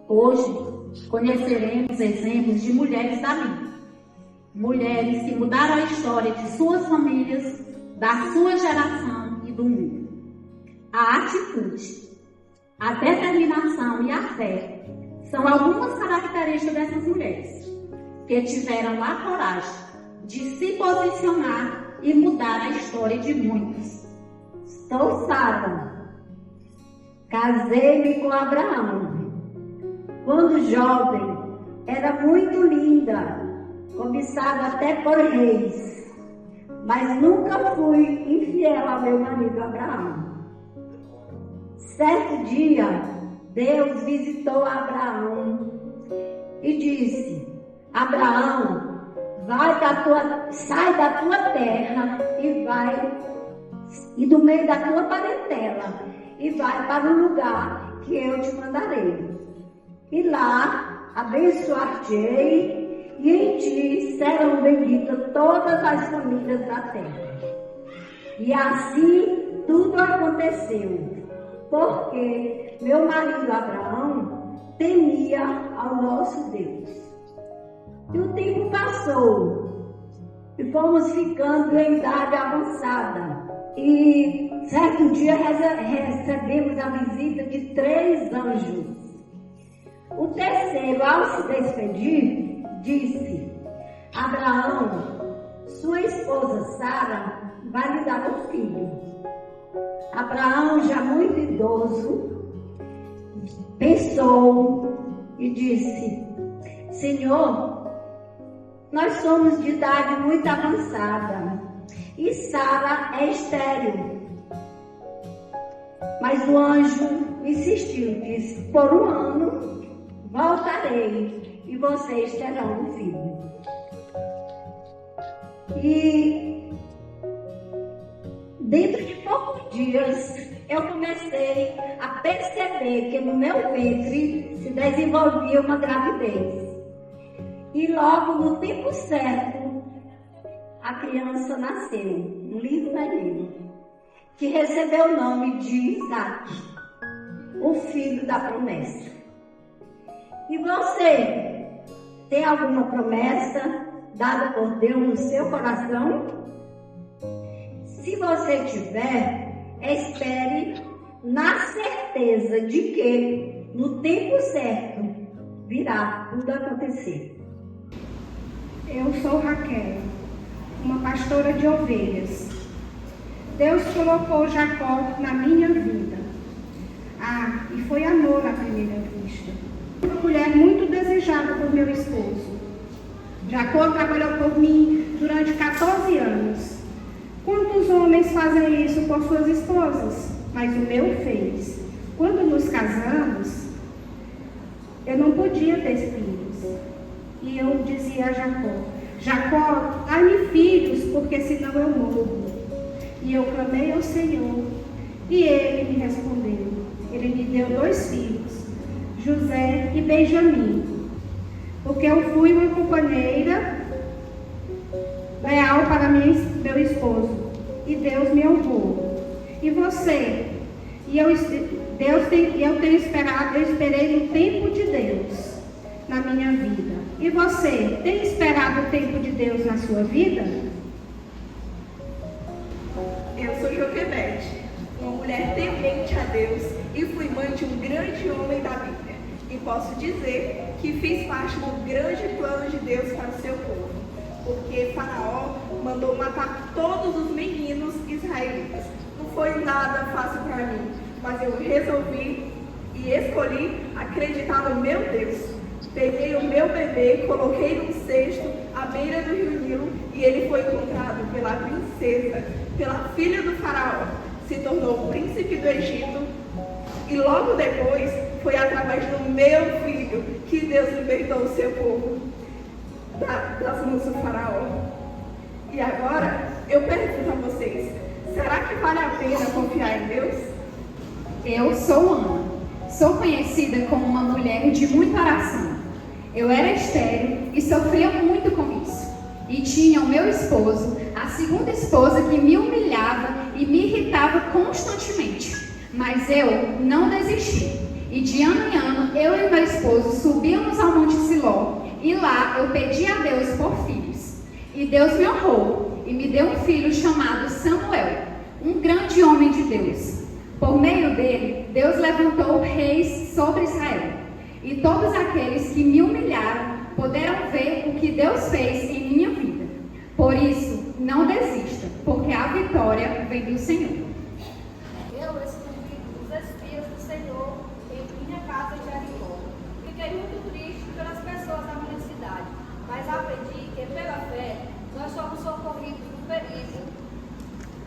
Hoje conheceremos exemplos de mulheres da Bíblia. Mulheres que mudaram a história de suas famílias, da sua geração e do mundo. A atitude, a determinação e a fé são algumas características dessas mulheres que tiveram a coragem de se posicionar e mudar a história de muitos. Sou Sara, casei-me com Abraão. Quando jovem, era muito linda, cobiçada até por reis, mas nunca fui infiel ao meu marido Abraão. Certo dia, Deus visitou Abraão e disse: Abraão, sai da tua terra e do meio da tua parentela e vai para o lugar que eu te mandarei. E lá abençoar-te-ei, e em ti serão benditas todas as famílias da terra. E assim tudo aconteceu, porque meu marido Abraão temia ao nosso Deus. E o tempo passou, e fomos ficando em idade avançada. E certo dia recebemos a visita de 3 anjos. O terceiro, ao se despedir, disse: Abraão, sua esposa Sara vai lhe dar um filho. Abraão, já muito idoso, pensou e disse: Senhor, nós somos de idade muito avançada e Sara é estéril. Mas o anjo insistiu, disse: por 1 ano voltarei e vocês terão um filho. E dentro de poucos dias eu comecei a perceber que no meu ventre se desenvolvia uma gravidez. E logo no tempo certo, a criança nasceu, um lindo menino, que recebeu o nome de Isaac, o filho da promessa. E você, tem alguma promessa dada por Deus no seu coração? Se você tiver, espere na certeza de que no tempo certo virá tudo acontecer. Eu sou Raquel, uma pastora de ovelhas. Deus colocou Jacó na minha vida. E foi amor à primeira vista. Uma mulher muito desejada por meu esposo. Jacó trabalhou por mim durante 14 anos. Quantos homens fazem isso por suas esposas? Mas o meu fez. Quando nos casamos, eu não podia ter filhos. E eu dizia a Jacó, dá-me filhos, porque senão eu morro. E eu clamei ao Senhor, e Ele me respondeu. Ele me deu 2 filhos, José e Benjamim, porque eu fui uma companheira leal para meu esposo, e Deus me honrou. E você? Eu esperei no tempo de Deus na minha vida. E você, tem esperado o tempo de Deus na sua vida? Eu sou Joquebede, uma mulher temente a Deus e fui mãe de um grande homem da Bíblia. E posso dizer que fiz parte do grande plano de Deus para o seu povo, porque Faraó mandou matar todos os meninos israelitas. Não foi nada fácil para mim, mas eu resolvi e escolhi acreditar no meu Deus. Peguei o meu bebê, coloquei num cesto à beira do rio Nilo e ele foi encontrado pela princesa, pela filha do faraó. Se tornou o príncipe do Egito e logo depois foi através do meu filho que Deus libertou o seu povo das mãos do faraó. E agora eu pergunto a vocês, será que vale a pena confiar em Deus? Eu sou Ana, sou conhecida como uma mulher de muita oração. Eu era estéril e sofria muito com isso. E tinha o meu esposo, a segunda esposa, que me humilhava e me irritava constantemente. Mas eu não desisti. E de ano em ano, eu e meu esposo subíamos ao Monte Siló, e lá eu pedi a Deus por filhos. E Deus me honrou, e me deu um filho chamado Samuel, um grande homem de Deus. Por meio dele, Deus levantou reis sobre Israel. E todos aqueles que me humilharam poderão ver o que Deus fez em minha vida. Por isso, não desista, porque a vitória vem do Senhor. Eu excluí os espias do Senhor em minha casa de Jericó. Fiquei muito triste pelas pessoas da minha cidade, mas aprendi que pela fé nós somos socorridos do perigo.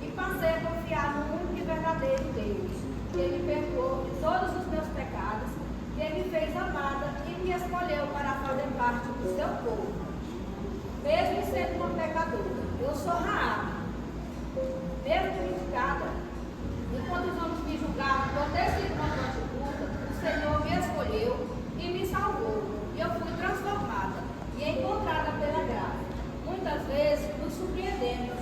E passei a confiar no único e verdadeiro Deus, que Ele perdoou de todos os meus pecados, que Ele me fez amada e me escolheu para fazer parte do seu povo. Mesmo sendo uma pecadora, eu sou Raabe, mesmo criticada. Enquanto os homens me julgavam por ter sido uma prostituta, o Senhor me escolheu e me salvou. E eu fui transformada e encontrada pela graça. Muitas vezes nos surpreendemos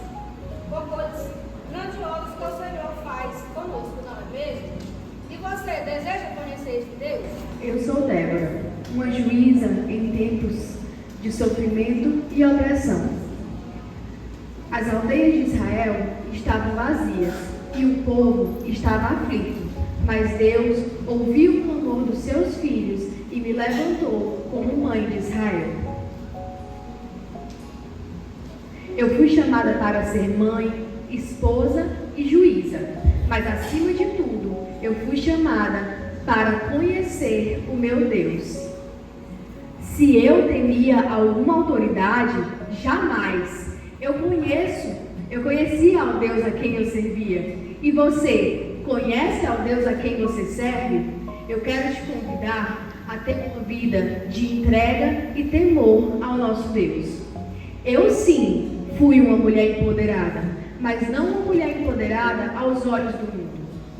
com coisas grandiosas que o Senhor faz conosco, não é mesmo? E você deseja conhecer esse Deus? Eu sou Débora, uma juíza em tempos de sofrimento e opressão. As aldeias de Israel estavam vazias e o povo estava aflito, mas Deus ouviu o clamor dos seus filhos e me levantou como mãe de Israel. Eu fui chamada para ser mãe, esposa e juíza, mas acima de tudo, eu fui chamada para conhecer o meu Deus. Se eu temia alguma autoridade, jamais. Eu conhecia ao Deus a quem eu servia. E você, conhece ao Deus a quem você serve? Eu quero te convidar a ter uma vida de entrega e temor ao nosso Deus. Eu sim fui uma mulher empoderada, mas não uma mulher empoderada aos olhos do mundo.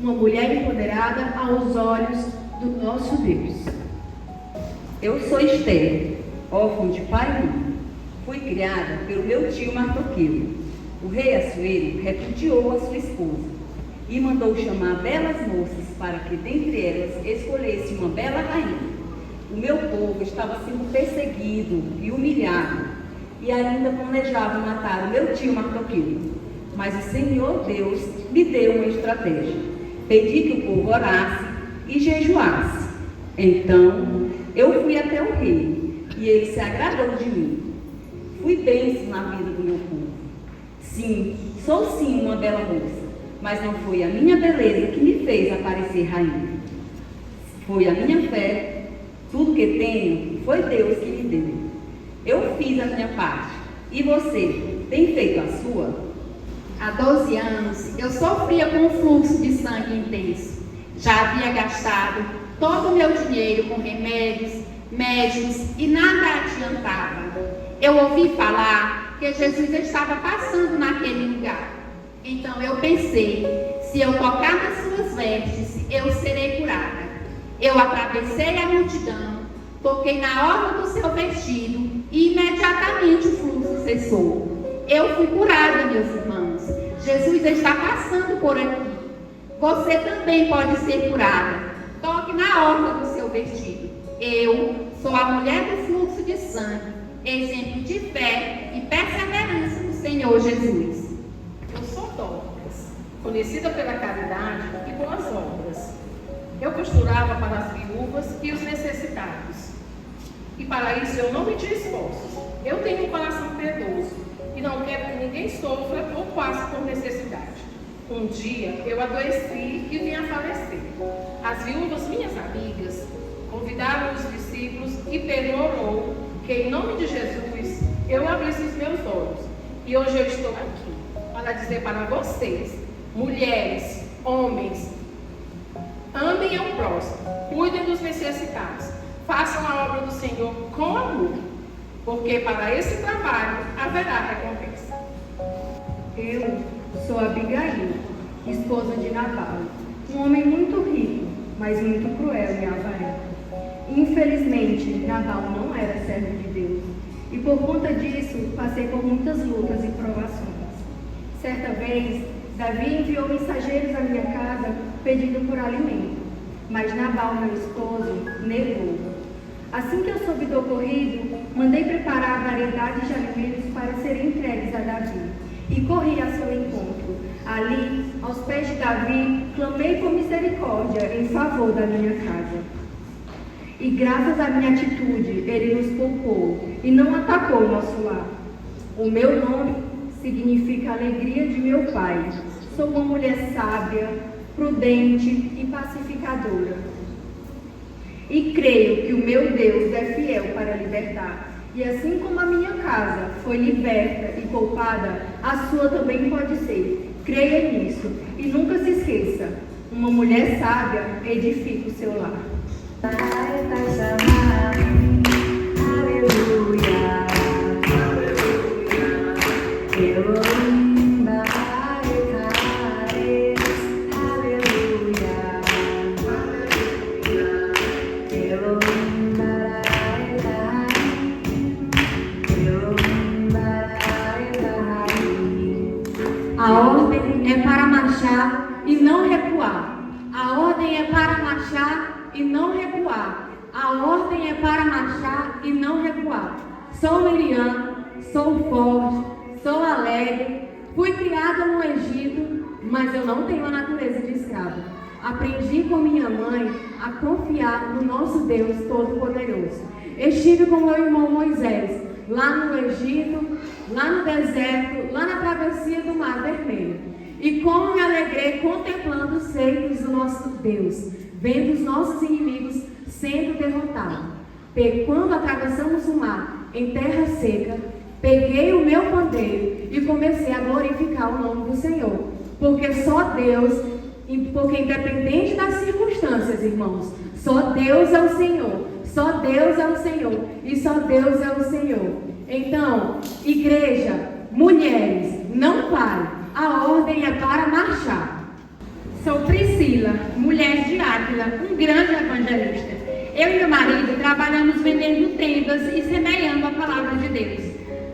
Uma mulher empoderada aos olhos do nosso Deus. Eu sou Esther, órfã de pai e mãe. Fui criada pelo meu tio Mardoqueu. O rei Assuero repudiou a sua esposa e mandou chamar belas moças para que dentre elas escolhesse uma bela rainha. O meu povo estava sendo perseguido e humilhado e ainda planejava matar o meu tio Mardoqueu. Mas o Senhor Deus me deu uma estratégia. Pedi que o povo orasse e jejuasse. Então, eu fui até o rei e ele se agradou de mim. Fui bênção na vida do meu povo. Sim, sou sim uma bela moça, mas não foi a minha beleza que me fez aparecer rainha. Foi a minha fé. Tudo que tenho foi Deus que me deu. Eu fiz a minha parte. E você, tem feito a sua? Há 12 anos, eu sofria com um fluxo de sangue intenso. Já havia gastado todo o meu dinheiro com remédios, médicos e nada adiantava. Eu ouvi falar que Jesus estava passando naquele lugar. Então eu pensei, se eu tocar nas suas vestes, eu serei curada. Eu atravessei a multidão, toquei na orla do seu vestido e imediatamente o fluxo cessou. Eu fui curada, meus irmãos. Jesus está passando por aqui. Você também pode ser curada. Toque na orla do seu vestido. Eu sou a mulher do fluxo de sangue, exemplo de fé e perseverança no Senhor Jesus. Eu sou Dorcas, conhecida pela caridade e boas obras. Eu costurava para as viúvas e os necessitados. E para isso eu não medi esforços. Eu tenho um coração piedoso e não quero que ninguém sofra ou passe por necessidade. Um dia eu adoeci e vim a falecer. As viúvas, minhas amigas, convidaram os discípulos e Pedro orou que em nome de Jesus eu abrisse os meus olhos. E hoje eu estou aqui para dizer para vocês, mulheres, homens, amem ao próximo, cuidem dos necessitados, façam a obra do Senhor com amor, porque para esse trabalho haverá recompensa. Eu sou Abigail, esposa de Nabal, um homem muito rico, mas muito cruel e avarento. Infelizmente, Nabal não era servo de Deus, e por conta disso passei por muitas lutas e provações. Certa vez, Davi enviou mensageiros à minha casa pedindo por alimento. Mas Nabal, meu esposo, negou. Assim que eu soube do ocorrido, mandei preparar variedades de alimentos para serem entregues a Davi, e corri a seu encontro. Ali, aos pés de Davi, clamei por misericórdia em favor da minha casa. E graças à minha atitude, ele nos poupou e não atacou o nosso lar. O meu nome significa alegria de meu pai. Sou uma mulher sábia, prudente e pacificadora. E creio que o meu Deus é fiel para libertar. E assim como a minha casa foi liberta e poupada, a sua também pode ser. Creia nisso e nunca se esqueça: uma mulher sábia edifica o seu lar. A ordem é para marchar e não recuar. A ordem é para marchar e não recuar. A ordem é para marchar e não recuar. Sou Miriam, sou forte, sou alegre. Fui criada no Egito, mas eu não tenho a natureza de escrava. Aprendi com minha mãe a confiar no nosso Deus Todo-Poderoso. Estive com meu irmão Moisés, lá no Egito, lá no deserto, lá na travessia do Mar Vermelho. E como me alegrei contemplando os feitos do nosso Deus, vendo os nossos inimigos sendo derrotados. Quando atravessamos o mar em terra seca, peguei o meu pandeiro e comecei a glorificar o nome do Senhor. Porque só Deus, porque independente das circunstâncias, irmãos, só Deus é o Senhor. Só Deus é o Senhor e só Deus é o Senhor. Então, igreja, mulheres, não parem. A ordem é para marchar. Sou Priscila, mulher de Áquila, um grande evangelista. Eu e meu marido trabalhamos vendendo tendas e semeando a palavra de Deus.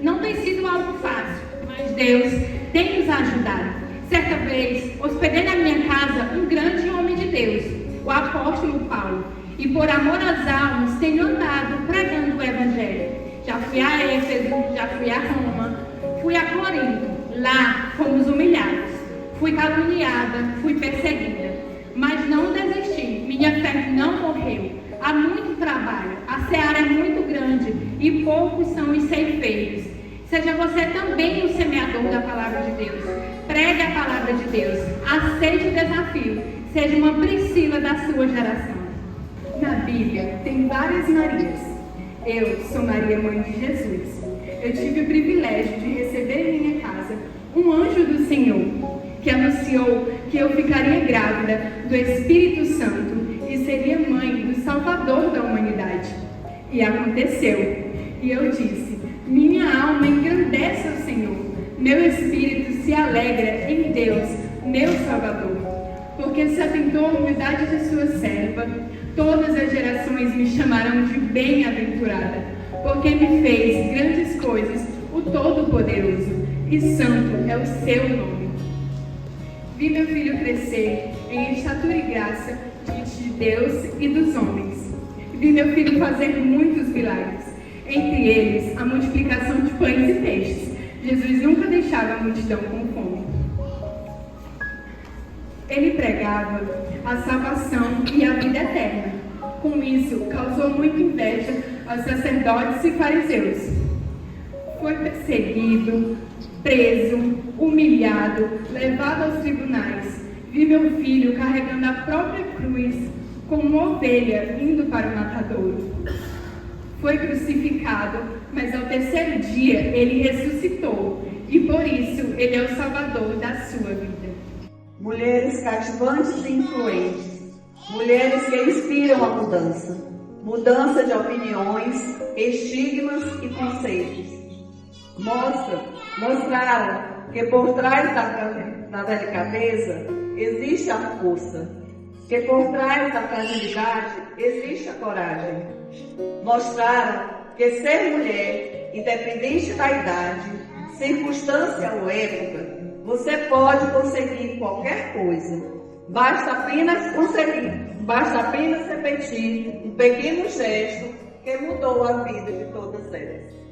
Não tem sido algo fácil, mas Deus tem nos ajudado. Certa vez, hospedei na minha casa um grande homem de Deus, o apóstolo Paulo. E por amor às almas, tenho andado pregando o Evangelho. Já fui a Éfeso, já fui a Roma, fui a Corinto. Lá fomos humilhados. Fui caluniada, fui perseguida. Mas não desisti, minha fé não morreu. Há muito trabalho, a seara é muito grande e poucos são os ceifeiros. Seja você também um semeador da palavra de Deus. Pregue a palavra de Deus. Aceite o desafio. Seja uma Priscila da sua geração. Na Bíblia tem várias Marias. Eu sou Maria, mãe de Jesus. Eu tive o privilégio de receber em minha casa um anjo do Senhor, que anunciou que eu ficaria grávida do Espírito Santo e seria mãe do Salvador da humanidade. E aconteceu. E eu disse: minha alma engrandece ao Senhor, meu espírito se alegra em Deus, meu Salvador, porque se atentou à humildade de sua serva. Todas as gerações me chamarão de bem-aventurada, porque me fez grandes coisas o Todo-Poderoso, e santo é o seu nome. Vi meu filho crescer em estatura e graça diante de Deus e dos homens. Vi meu filho fazer muitos milagres, entre eles a multiplicação de pães e peixes. Jesus nunca deixava a multidão com fome. Ele pregava a salvação e a vida eterna. Com isso, causou muita inveja aos sacerdotes e fariseus. Foi perseguido, preso, humilhado, levado aos tribunais. Vi meu filho carregando a própria cruz, como uma ovelha indo para o matadouro. Foi crucificado, mas ao terceiro dia ele ressuscitou, e por isso ele é o Salvador da sua vida. Mulheres cativantes e influentes, mulheres que inspiram a mudança de opiniões, estigmas e conceitos. Mostraram que por trás da delicadeza existe a força, que por trás da fragilidade existe a coragem. Mostraram que ser mulher, independente da idade, circunstância ou época, você pode conseguir qualquer coisa. Basta apenas conseguir Basta apenas repetir um pequeno gesto que mudou a vida de todas elas.